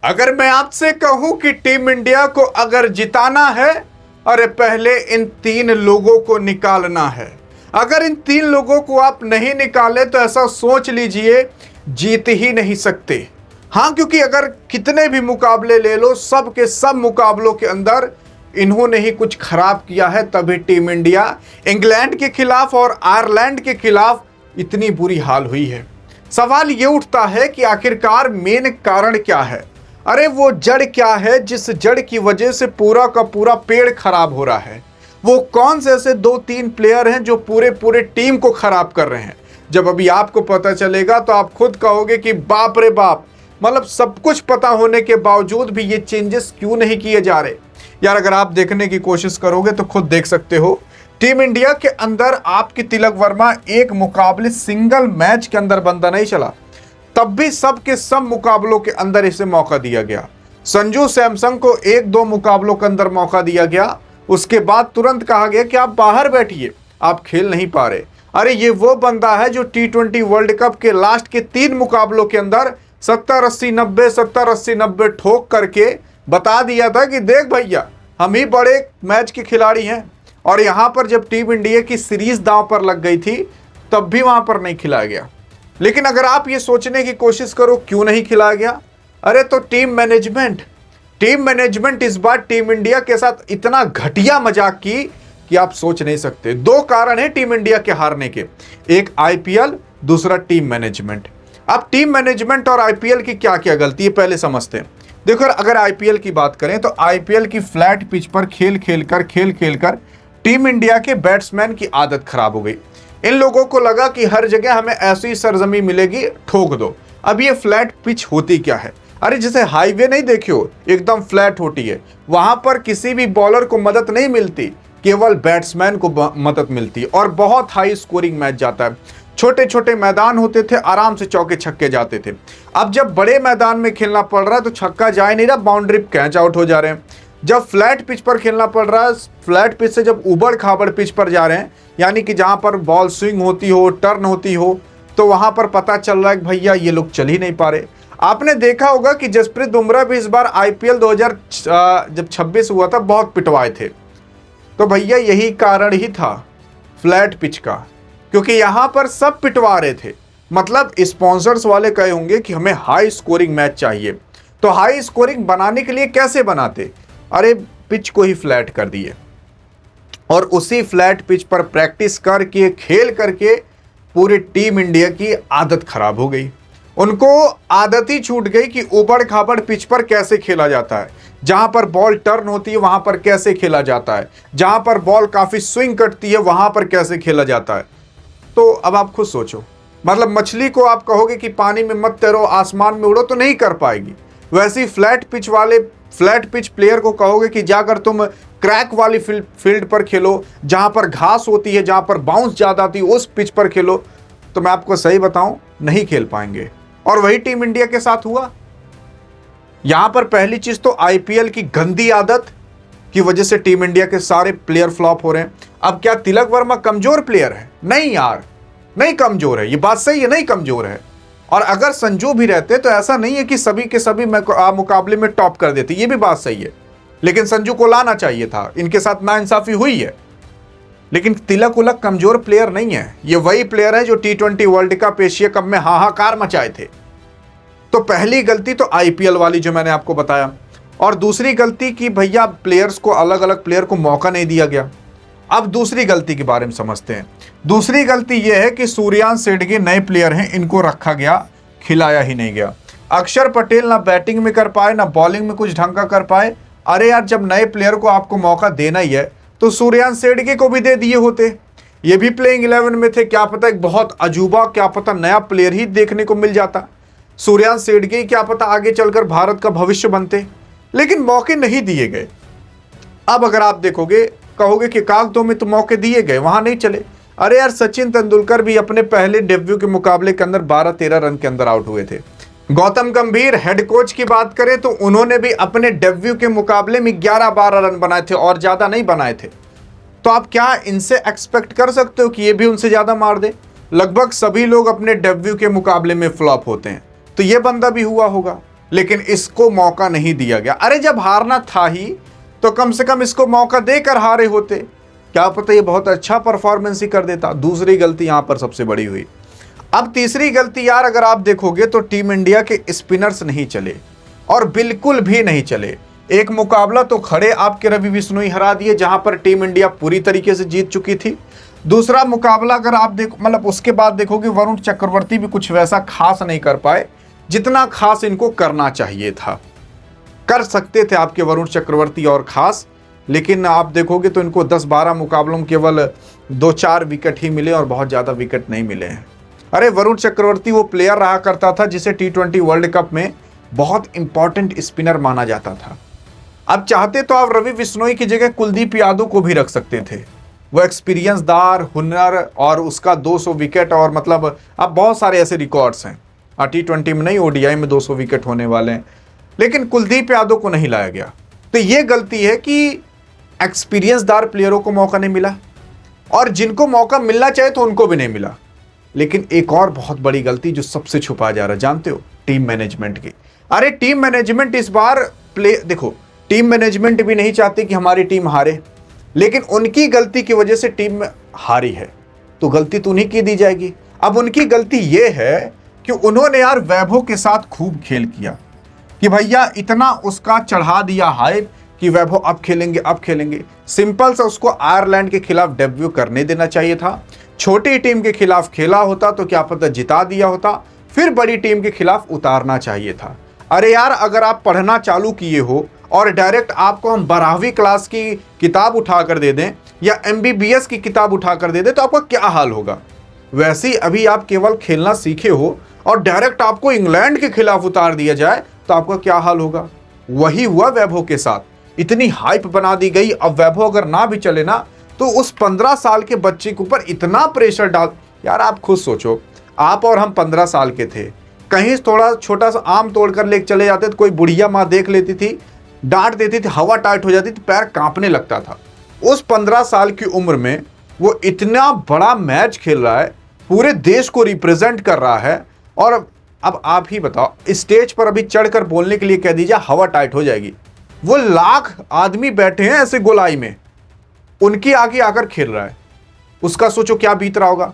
अगर मैं आपसे कहूं कि टीम इंडिया को अगर जिताना है, अरे पहले इन 3 लोगों को निकालना है। अगर इन 3 लोगों को आप नहीं निकाले तो ऐसा सोच लीजिए जीत ही नहीं सकते। हाँ, क्योंकि अगर कितने भी मुकाबले ले लो, सब के सब मुकाबलों के अंदर इन्होंने ही कुछ खराब किया है, तभी टीम इंडिया इंग्लैंड के खिलाफ और आयरलैंड के खिलाफ इतनी बुरी हाल हुई है। सवाल ये उठता है कि आखिरकार मेन कारण क्या है? अरे वो जड़ क्या है जिस जड़ की वजह से पूरा का पूरा पेड़ खराब हो रहा है? वो कौन से ऐसे 2-3 प्लेयर हैं जो पूरे टीम को खराब कर रहे हैं? जब अभी आपको पता चलेगा तो आप खुद कहोगे कि बाप रे बाप, मतलब सब कुछ पता होने के बावजूद भी ये चेंजेस क्यों नहीं किए जा रहे? यार अगर आप देखने की कोशिश करोगे तो खुद देख सकते हो, टीम इंडिया के अंदर आपकी तिलक वर्मा एक मुकाबले सिंगल मैच के अंदर बंदा नहीं चला, तब भी सब के सब मुकाबलों के अंदर इसे मौका दिया गया। संजू सैमसन को 1-2 मुकाबलों के अंदर मौका दिया गया, उसके बाद तुरंत कहा गया कि आप बाहर बैठिए, आप खेल नहीं पा रहे। अरे ये वो बंदा है जो T20 वर्ल्ड कप के लास्ट के 3 मुकाबलों के अंदर 70-80-90 ठोक करके बता दिया था कि देख भैया, हम ही बड़े मैच के खिलाड़ी हैं। और यहां पर जब टीम इंडिया की सीरीज दांव पर लग गई थी, तब भी वहां पर नहीं खिलाया गया। लेकिन अगर आप ये सोचने की कोशिश करो क्यों नहीं खिलाया गया, अरे तो टीम मैनेजमेंट इस बार टीम इंडिया के साथ इतना घटिया मजाक की कि आप सोच नहीं सकते। 2 कारण है टीम इंडिया के हारने के, एक IPL, दूसरा टीम मैनेजमेंट। अब टीम मैनेजमेंट और IPL की क्या क्या गलती है पहले समझते हैं। देखो, अगर IPL की बात करें तो IPL की फ्लैट पिच पर खेल खेलकर टीम इंडिया के बैट्समैन की आदत खराब हो गई। इन लोगों को लगा कि हर जगह हमें ऐसी सरजमी मिलेगी, ठोक दो। अब ये फ्लैट पिच होती क्या है? अरे जैसे हाईवे नहीं देखे हो, एकदम फ्लैट होती है, वहां पर किसी भी बॉलर को मदद नहीं मिलती, केवल बैट्समैन को मदद मिलती है और बहुत हाई स्कोरिंग मैच जाता है। छोटे छोटे मैदान होते थे, आराम से चौके छक्के जाते थे। अब जब बड़े मैदान में खेलना पड़ रहा है तो छक्का जा नहीं रहा, बाउंड्री कैच आउट हो जा रहे हैं। जब फ्लैट पिच पर खेलना पड़ रहा है, फ्लैट पिच से जब उबड़ खाबड़ पिच पर जा रहे हैं, यानी कि जहां पर बॉल स्विंग होती हो, टर्न होती हो, तो वहां पर पता चल रहा है कि भैया ये लोग चल ही नहीं पा रहे। आपने देखा होगा कि जसप्रीत बुमराह भी इस बार IPL 2026 हुआ था, बहुत पिटवाए थे। तो भैया यही कारण ही था फ्लैट पिच का, क्योंकि यहां पर सब पिटवा रहे थे। मतलब स्पॉन्सर्स वाले कहे होंगे कि हमें हाई स्कोरिंग मैच चाहिए, तो हाई स्कोरिंग बनाने के लिए कैसे बनाते? अरे पिच को ही फ्लैट कर दिए और उसी फ्लैट पिच पर प्रैक्टिस करके खेल करके पूरी टीम इंडिया की आदत खराब हो गई। उनको आदत ही छूट गई कि उबड़ खाबड़ पिच पर कैसे खेला जाता है, जहां पर बॉल टर्न होती है वहां पर कैसे खेला जाता है, जहां पर बॉल काफी स्विंग करती है वहां पर कैसे खेला जाता है। तो अब आप खुद सोचो, मतलब मछली को आप कहोगे कि पानी में मत तैरो, आसमान में उड़ो, तो नहीं कर पाएगी। वैसे ही फ्लैट पिच प्लेयर को कहोगे कि जाकर तुम क्रैक वाली फील्ड पर खेलो, जहां पर घास होती है, जहां पर बाउंस ज्यादा आती है, उस पिच पर खेलो, तो मैं आपको सही बताऊं, नहीं खेल पाएंगे। और वही टीम इंडिया के साथ हुआ। यहां पर पहली चीज तो IPL की गंदी आदत की वजह से टीम इंडिया के सारे प्लेयर फ्लॉप हो रहे हैं। अब क्या तिलक वर्मा कमजोर प्लेयर है? नहीं यार, नहीं कमजोर है, ये बात सही है, नहीं कमजोर है। और अगर संजू भी रहते तो ऐसा नहीं है कि सभी के सभी मुकाबले में टॉप कर देते, ये भी बात सही है। लेकिन संजू को लाना चाहिए था, इनके साथ नाइंसाफी हुई है। लेकिन तिलक उलक कमजोर प्लेयर नहीं है, ये वही प्लेयर है जो T20 world cup, Asia cup में हाहाकार मचाए थे। तो पहली गलती तो IPL वाली जो मैंने आपको बताया, और दूसरी गलती कि भैया प्लेयर्स को, अलग अलग प्लेयर को मौका नहीं दिया गया। अब दूसरी गलती के बारे में समझते हैं। दूसरी गलती यह है कि सूर्यांश सेठगी नए प्लेयर हैं, इनको रखा गया, खिलाया ही नहीं गया। अक्षर पटेल ना बैटिंग में कर पाए, ना बॉलिंग में कुछ ढंग का कर पाए। अरे यार, जब नए प्लेयर को आपको मौका देना ही है तो सूर्यांश सेठगी को भी दे दिए होते, ये भी प्लेइंग 11 में थे। क्या पता एक बहुत अजूबा, क्या पता नया प्लेयर ही देखने को मिल जाता। सूर्यांश सेठगी क्या पता आगे चलकर भारत का भविष्य बनते, लेकिन मौके नहीं दिए गए। अब अगर आप देखोगे, कहोगे कि कागजों में तो मौके दिए गए, वहां नहीं चले। अरे यार, सचिन तेंदुलकर भी अपने पहले डेब्यू के मुकाबले के अंदर 12-13 रन के अंदर आउट हुए थे। गौतम गंभीर हेड कोच की बात करें तो उन्होंने भी अपने डेब्यू के मुकाबले में 11-12 रन बनाए थे और ज्यादा नहीं बनाए थे। तो आप क्या इनसे एक्सपेक्ट कर सकते हो कि ये भी उनसे ज्यादा मार दे? लगभग सभी लोग अपने डेब्यू के मुकाबले में फ्लॉप होते हैं, तो ये बंदा भी हुआ होगा। लेकिन इसको मौका नहीं दिया गया। अरे जब हारना था ही तो कम से कम इसको मौका देकर हारे होते, क्या पता ये बहुत अच्छा परफॉर्मेंस ही कर देता। दूसरी गलती यहां पर सबसे बड़ी हुई। अब तीसरी गलती यार, अगर आप देखोगे तो टीम इंडिया के स्पिनर्स नहीं चले, और बिल्कुल भी नहीं चले। एक मुकाबला तो खड़े आपके रवि बिश्नोई हरा दिए, जहां पर टीम इंडिया पूरी तरीके से जीत चुकी थी। दूसरा मुकाबला अगर आप देखो, मतलब उसके बाद देखोगे, वरुण चक्रवर्ती भी कुछ वैसा खास नहीं कर पाए जितना खास इनको करना चाहिए था। कर सकते थे आपके वरुण चक्रवर्ती और खास, लेकिन आप देखोगे तो इनको 10-12 मुकाबलों में केवल 2-4 विकेट ही मिले और बहुत ज़्यादा विकेट नहीं मिले हैं। अरे वरुण चक्रवर्ती वो प्लेयर रहा करता था जिसे T20 वर्ल्ड कप में बहुत इंपॉर्टेंट स्पिनर माना जाता था। अब चाहते तो आप रवि बिश्नोई की जगह कुलदीप यादव को भी रख सकते थे। वो एक्सपीरियंसदार, हुनर, और उसका 200 विकेट, और मतलब अब बहुत सारे ऐसे रिकॉर्ड्स हैं। T20 में नहीं, ODI में 200 विकेट होने वाले हैं, लेकिन कुलदीप यादव को नहीं लाया गया। तो ये गलती है कि एक्सपीरियंसदार प्लेयरों को मौका नहीं मिला, और जिनको मौका मिलना चाहिए तो उनको भी नहीं मिला। लेकिन एक और बहुत बड़ी गलती जो सबसे छुपा जा रहा है, जानते हो? टीम मैनेजमेंट की। अरे टीम मैनेजमेंट इस बार देखो, टीम मैनेजमेंट भी नहीं चाहती कि हमारी टीम हारे, लेकिन उनकी गलती की वजह से टीम हारी है, तो गलती तो उन्हीं की दी जाएगी। अब उनकी गलती यह है कि उन्होंने यार वैभव के साथ खूब खेल किया, कि भैया इतना उसका चढ़ा दिया हाइप कि वैभव अब खेलेंगे, अब खेलेंगे। सिंपल सा उसको आयरलैंड के खिलाफ डेब्यू करने देना चाहिए था। छोटी टीम के खिलाफ खेला होता तो क्या पता जिता दिया होता, फिर बड़ी टीम के खिलाफ उतारना चाहिए था। अरे यार, अगर आप पढ़ना चालू किए हो और डायरेक्ट आपको हम 12वीं क्लास की किताब उठाकर दे दें या MBBS की किताब उठाकर दे दें तो आपका क्या हाल होगा। वैसे ही अभी आप केवल खेलना सीखे हो और डायरेक्ट आपको इंग्लैंड के खिलाफ उतार दिया जाए तो आपका क्या हाल होगा। वही हुआ वैभव के साथ, इतनी हाइप बना दी गई। अब वैभव अगर ना भी चले ना, तो उस 15 साल के बच्चे के ऊपर इतना प्रेशर डाल, यार आप खुद सोचो, आप और हम 15 साल के थे, कहीं थोड़ा छोटा सा आम तोड़कर लेके चले जाते तो कोई बुढ़िया माँ देख लेती थी, डांट देती थी, हवा टाइट हो जाती थी, पैर कांपने लगता था। उस 15 साल की उम्र में वो इतना बड़ा मैच खेल रहा है, पूरे देश को रिप्रेजेंट कर रहा है, और अब आप ही बताओ, स्टेज पर अभी चढ़कर बोलने के लिए कह दीजिए हवा टाइट हो जाएगी। वो लाख आदमी बैठे हैं ऐसे गोलाई में, उनके आगे आकर खेल रहा है, उसका सोचो क्या बीत रहा होगा।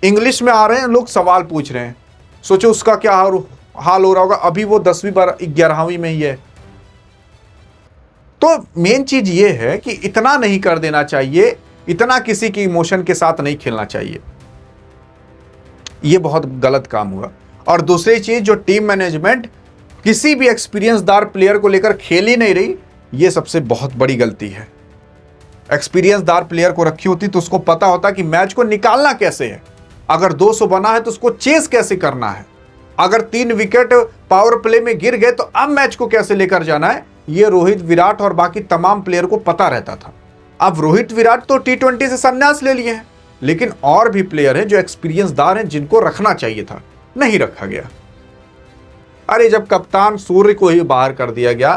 इंग्लिश में आ रहे हैं लोग, सवाल पूछ रहे हैं, सोचो उसका क्या हाल हो रहा होगा। अभी वो 10वीं 11वीं में ही है। तो मेन चीज ये है कि इतना नहीं कर देना चाहिए, इतना किसी की इमोशन के साथ नहीं खेलना चाहिए, ये बहुत गलत काम हुआ। और दूसरी चीज, जो टीम मैनेजमेंट किसी भी एक्सपीरियंसदार प्लेयर को लेकर खेल ही नहीं रही, ये सबसे बहुत बड़ी गलती है। एक्सपीरियंसदार प्लेयर को रखी होती तो उसको पता होता कि मैच को निकालना कैसे है, अगर 200 बना है तो उसको चेस कैसे करना है, अगर 3 विकेट पावर प्ले में गिर गए तो अब मैच को कैसे लेकर जाना है, ये रोहित, विराट और बाकी तमाम प्लेयर को पता रहता था। अब रोहित, विराट तो T20 से संन्यास ले लिए हैं, लेकिन और भी प्लेयर हैं जो एक्सपीरियंसदार हैं, जिनको रखना चाहिए था, नहीं रखा गया। अरे जब कप्तान सूर्य को ही बाहर कर दिया गया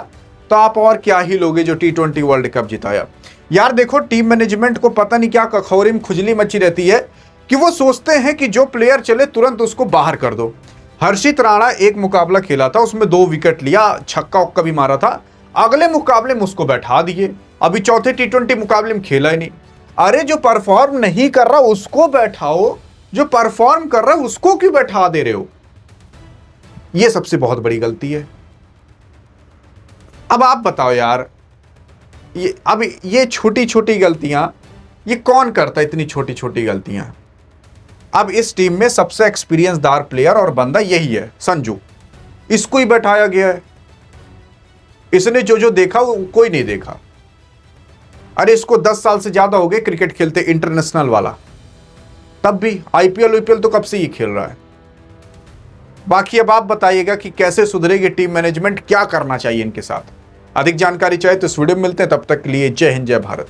तो आप और क्या ही लोगे जो T20 वर्ल्ड कप जिताया। यार देखो, टीम मैनेजमेंट को पता नहीं क्या कखौरी में खुजली मची रहती है कि वो सोचते हैं कि जो प्लेयर चले तुरंत उसको बाहर कर दो। हर्षित राणा एक मुकाबला खेला था, उसमें 2 विकेट लिया, छक्का उक्का भी मारा था, अगले मुकाबले में उसको बैठा दिए, अभी चौथे T20 मुकाबले में खेला ही नहीं। अरे जो परफॉर्म नहीं कर रहा उसको बैठाओ, जो परफॉर्म कर रहा है उसको क्यों बैठा दे रहे हो। यह सबसे बहुत बड़ी गलती है। अब आप बताओ यार, ये छोटी छोटी गलतियां ये कौन करता है, इतनी छोटी छोटी गलतियां। अब इस टीम में सबसे एक्सपीरियंसदार प्लेयर और बंदा यही है, संजू, इसको ही बैठाया गया है। इसने जो देखा वो कोई नहीं देखा। अरे इसको 10 साल से ज्यादा हो गए क्रिकेट खेलते, इंटरनेशनल वाला, तब भी IPL तो कब से ही खेल रहा है। बाकी अब आप बताइएगा कि कैसे सुधरेगी टीम मैनेजमेंट, क्या करना चाहिए इनके साथ। अधिक जानकारी चाहिए तो इस वीडियो में मिलते हैं, तब तक के लिए जय हिंद, जय भारत।